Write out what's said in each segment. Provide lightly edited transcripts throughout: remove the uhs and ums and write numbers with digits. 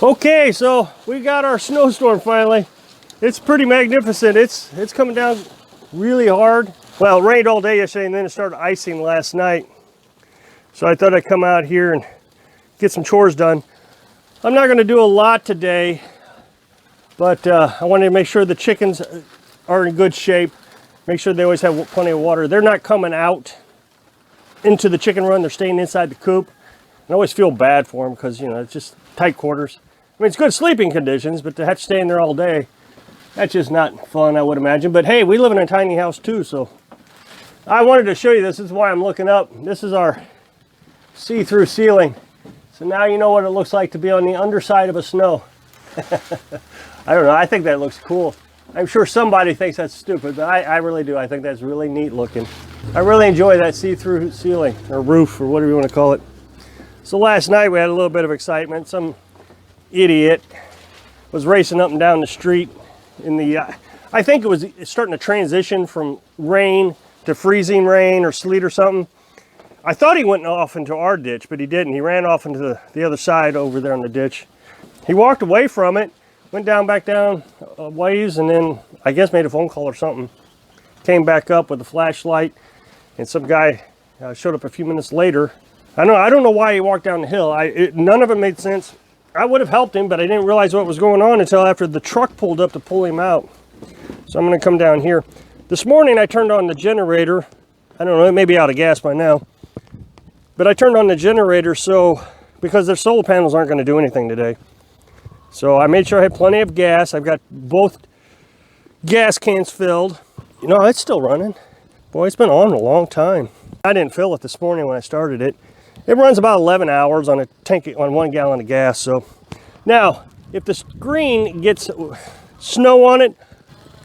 Okay, so we got our snowstorm finally. It's pretty magnificent. It's coming down really hard. Well, it rained all day yesterday and then it started icing last night. So I thought I'd come out here and get some chores done. I'm not going to do a lot today, but I wanted to make sure the chickens are in good shape. Make sure they always have plenty of water. They're not coming out into the chicken run. They're staying inside the coop. I always feel bad for them because, you know, it's just tight quarters. I mean, it's good sleeping conditions, but to have to stay in there all day, that's just not fun, I would imagine. But hey, we live in a tiny house too, so I wanted to show you this. This is why I'm looking up. This is our see-through ceiling. So now you know what it looks like to be on the underside of a snow. I don't know, I think that looks cool. I'm sure somebody thinks that's stupid, but I really do. I think that's really neat looking. I really enjoy that see-through ceiling, or roof, or whatever you want to call it. So last night we had a little bit of excitement. Some idiot was racing up and down the street in the, I think it was starting to transition from rain to freezing rain or sleet or something. I thought he went off into our ditch, but he didn't. He ran off into the other side over there in the ditch. He walked away from it, went back down a ways, and then I guess made a phone call or something. Came back up with a flashlight, and some guy showed up a few minutes later. I don't know why he walked down the hill. None of it made sense. I would have helped him, but I didn't realize what was going on until after the truck pulled up to pull him out. So I'm going to come down here. This morning I turned on the generator. I don't know, it may be out of gas by now. But I turned on the generator because their solar panels aren't going to do anything today. So I made sure I had plenty of gas. I've got both gas cans filled. You know, it's still running. Boy, it's been on a long time. I didn't fill it this morning when I started it. It runs about 11 hours on a tank on 1 gallon of gas. So now, if the screen gets snow on it,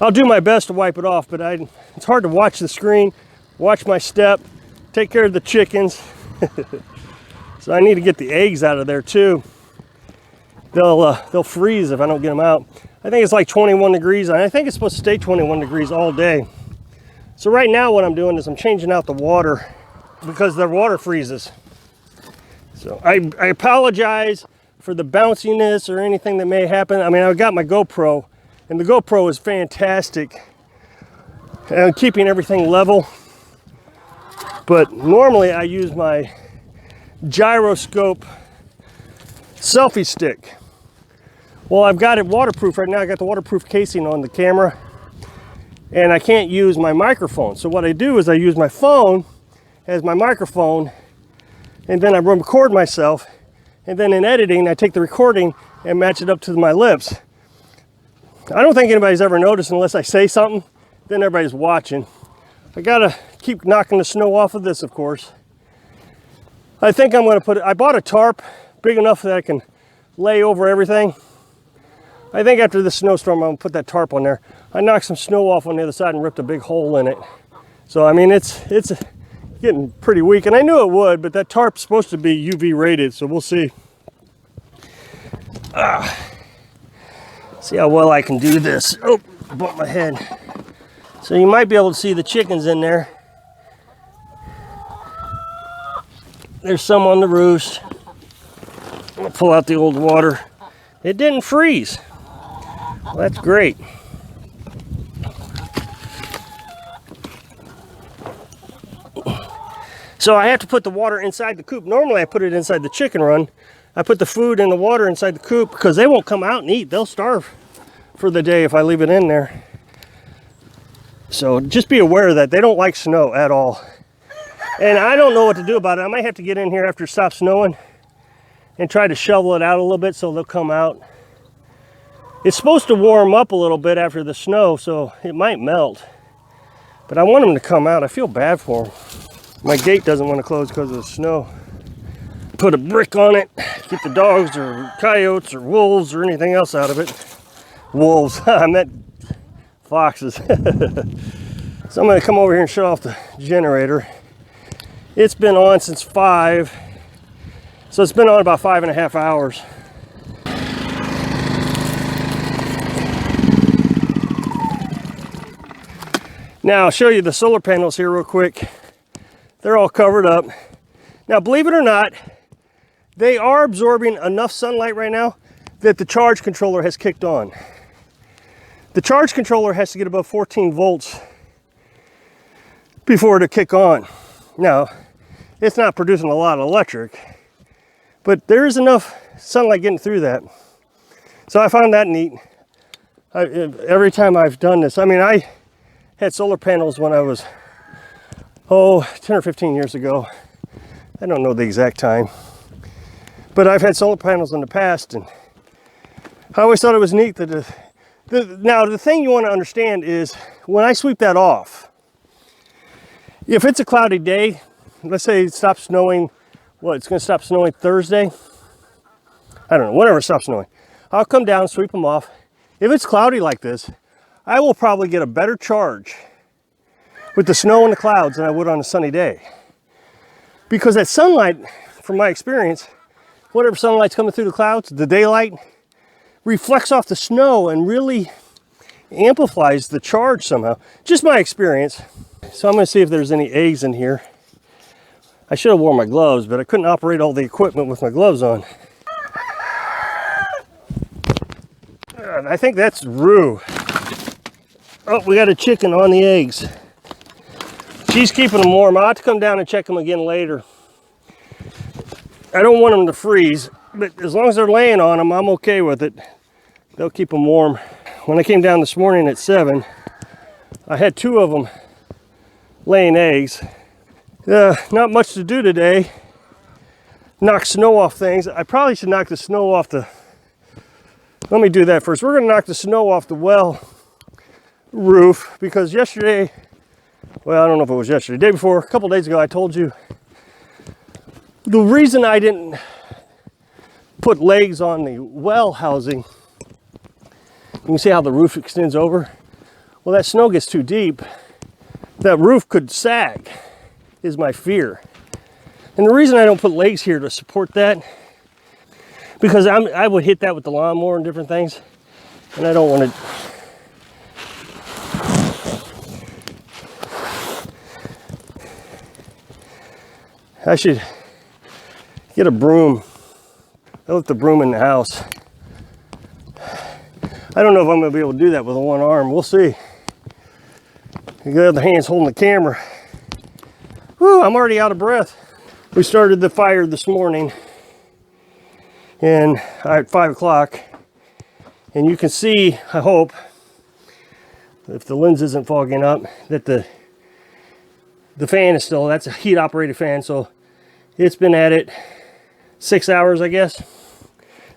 I'll do my best to wipe it off. But it's hard to watch the screen, watch my step, take care of the chickens. So I need to get the eggs out of there too. They'll freeze if I don't get them out. I think it's like 21 degrees, and I think it's supposed to stay 21 degrees all day. So right now what I'm doing is I'm changing out the water because the water freezes. So I apologize for the bounciness or anything that may happen. I mean, I've got my GoPro, and the GoPro is fantastic and keeping everything level. But normally I use my gyroscope selfie stick. Well, I've got it waterproof right now. I got the waterproof casing on the camera, and I can't use my microphone. So what I do is I use my phone as my microphone, and then I record myself, and then in editing I take the recording and match it up to my lips. I don't think anybody's ever noticed unless I say something, then everybody's watching. I gotta keep knocking the snow off of this, of course. I think I'm gonna I bought a tarp big enough that I can lay over everything. I think after this snowstorm, I'm gonna put that tarp on there. I knocked some snow off on the other side and ripped a big hole in it. So, I mean, it's getting pretty weak, and I knew it would, but that tarp's supposed to be UV rated, so we'll see. See how well I can do this. Oh, bumped my head. So you might be able to see the chickens in there. There's some on the roost. I'm gonna pull out the old water. It didn't freeze. Well, that's great. So I have to put the water inside the coop. Normally I put it inside the chicken run. I put the food and the water inside the coop because they won't come out and eat. They'll starve for the day if I leave it in there. So just be aware of that. They don't like snow at all. And I don't know what to do about it. I might have to get in here after it stops snowing and try to shovel it out a little bit so they'll come out. It's supposed to warm up a little bit after the snow, so it might melt. But I want them to come out. I feel bad for them. My gate doesn't want to close because of the snow. Put a brick on it, keep the dogs or coyotes or wolves or anything else out of it. Wolves, I meant foxes. So I'm going to come over here and shut off the generator. It's been on since 5, so it's been on about 5.5 hours. Now I'll show you the solar panels here real quick. They're all covered up. Now believe it or not, they are absorbing enough sunlight right now that the charge controller has kicked on. The charge controller has to get above 14 volts before it'll kick on. Now, it's not producing a lot of electric, but there is enough sunlight getting through that. So I found that neat. Every time I've done this, I mean, I had solar panels when I was, 10 or 15 years ago. I don't know the exact time, but I've had solar panels in the past, and I always thought it was neat that now the thing you want to understand is when I sweep that off, if it's a cloudy day, let's say it stops snowing, it's going to stop snowing Thursday. I don't know, whenever it stops snowing. I'll come down, sweep them off. If it's cloudy like this, I will probably get a better charge with the snow and the clouds than I would on a sunny day. Because that sunlight, from my experience, whatever sunlight's coming through the clouds, the daylight, reflects off the snow and really amplifies the charge somehow. Just my experience. So I'm going to see if there's any eggs in here. I should have worn my gloves, but I couldn't operate all the equipment with my gloves on. I think that's Rue. Oh, we got a chicken on the eggs. She's keeping them warm. I'll have to come down and check them again later. I don't want them to freeze, but as long as they're laying on them, I'm okay with it. They'll keep them warm. When I came down this morning at 7, I had 2 of them laying eggs. Not much to do today. Knock snow off things. I probably should knock the snow off the... Let me do that first. We're going to knock the snow off the well roof because yesterday, well, I don't know if it was yesterday, the day before, a couple days ago, I told you the reason I didn't put legs on the well housing, you can see how the roof extends over. Well, that snow gets too deep. That roof could sag, is my fear. And the reason I don't put legs here to support that, because I would hit that with the lawnmower and different things, and I don't want to. I should get a broom. I left the broom in the house. I don't know if I'm going to be able to do that with one arm. We'll see. The other hand's holding the camera. Whew, I'm already out of breath. We started the fire this morning and at 5 o'clock, and you can see, I hope, if the lens isn't fogging up, that the fan is still, that's a heat operated fan, so it's been at it 6 hours, I guess.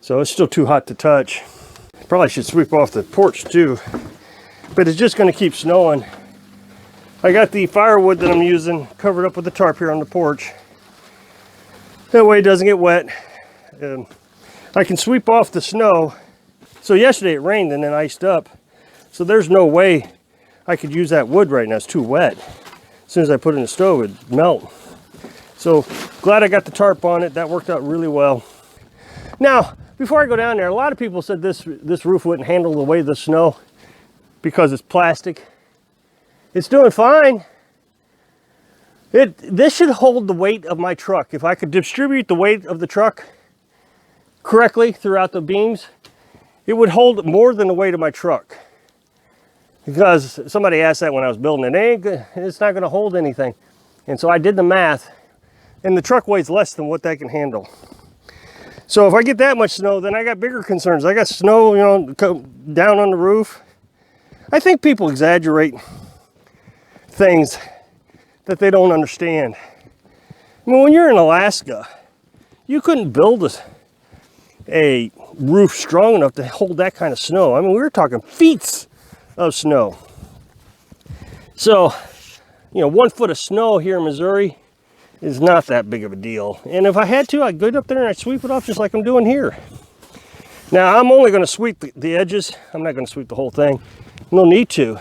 So it's still too hot to touch. Probably should sweep off the porch too, but it's just going to keep snowing. I got the firewood that I'm using covered up with the tarp here on the porch. That way it doesn't get wet. I can sweep off the snow. So yesterday it rained and then iced up. So there's no way I could use that wood right now. It's too wet. As soon as I put it in the stove, it'd melt. So glad I got the tarp on it. That worked out really well. Now, before I go down there, a lot of people said this roof wouldn't handle the weight of the snow because it's plastic. It's doing fine. This should hold the weight of my truck. If I could distribute the weight of the truck correctly throughout the beams, it would hold more than the weight of my truck. Because somebody asked that when I was building it. It's not going to hold anything. And so I did the math, and the truck weighs less than what that can handle. So if I get that much snow, then I got bigger concerns. I got snow, down on the roof. I think people exaggerate things that they don't understand. I mean, when you're in Alaska, you couldn't build a roof strong enough to hold that kind of snow. I mean, we were talking feet of snow. So, 1 foot of snow here in Missouri is not that big of a deal. And if I had to, I'd go up there and I'd sweep it off just like I'm doing here. Now, I'm only going to sweep the edges. I'm not going to sweep the whole thing. No need to,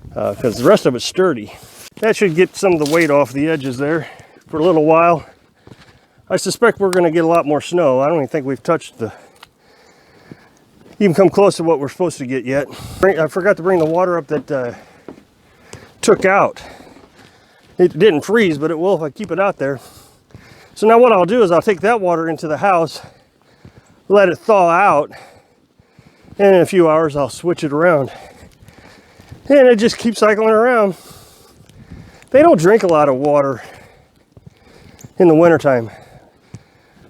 because the rest of it's sturdy. That should get some of the weight off the edges there for a little while. I suspect we're going to get a lot more snow. I don't even think we've touched even come close to what we're supposed to get yet. I forgot to bring the water up that took out. It didn't freeze, but it will if I keep it out there. So now what I'll do is I'll take that water into the house. let it thaw out, and in a few hours I'll switch it around. And it just keeps cycling around. They don't drink a lot of water in the wintertime.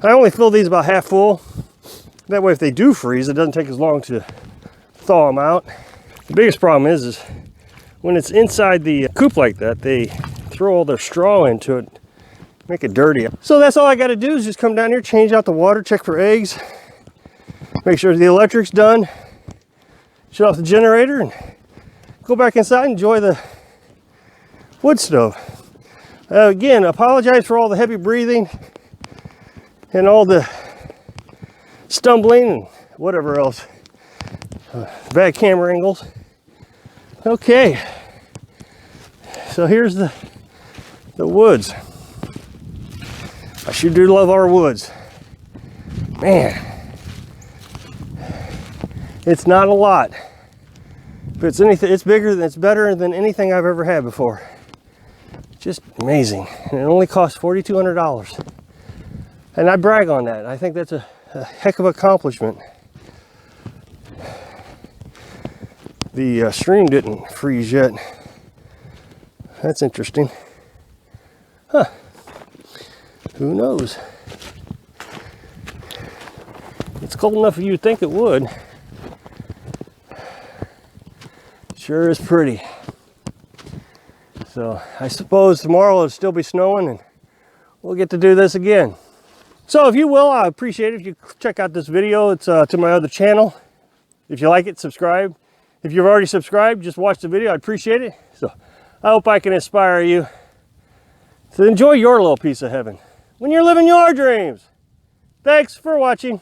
I only fill these about half full. That way if they do freeze, it doesn't take as long to thaw them out. The biggest problem is when it's inside the coop like that, they throw all their straw into it, make it dirty. So that's all I got to do is just come down here, change out the water, check for eggs, make sure the electric's done, shut off the generator, and go back inside and enjoy the wood stove. Again, apologize for all the heavy breathing and all the stumbling and whatever else. Bad camera angles. Okay, so here's the woods. I sure do love our woods. Man, it's not a lot, but it's anything. It's bigger than, it's better than anything I've ever had before. Just amazing, and it only costs $4,200. And I brag on that. I think that's a heck of an accomplishment. The stream didn't freeze yet. That's interesting. Huh. Who knows? It's cold enough you'd think it would. Sure is pretty. So I suppose tomorrow it'll still be snowing and we'll get to do this again. So if you will, I appreciate it if you check out this video. It's to my other channel. If you like it, subscribe. If you've already subscribed, just watch the video. I'd appreciate it. So I hope I can inspire you to enjoy your little piece of heaven when you're living your dreams. Thanks for watching.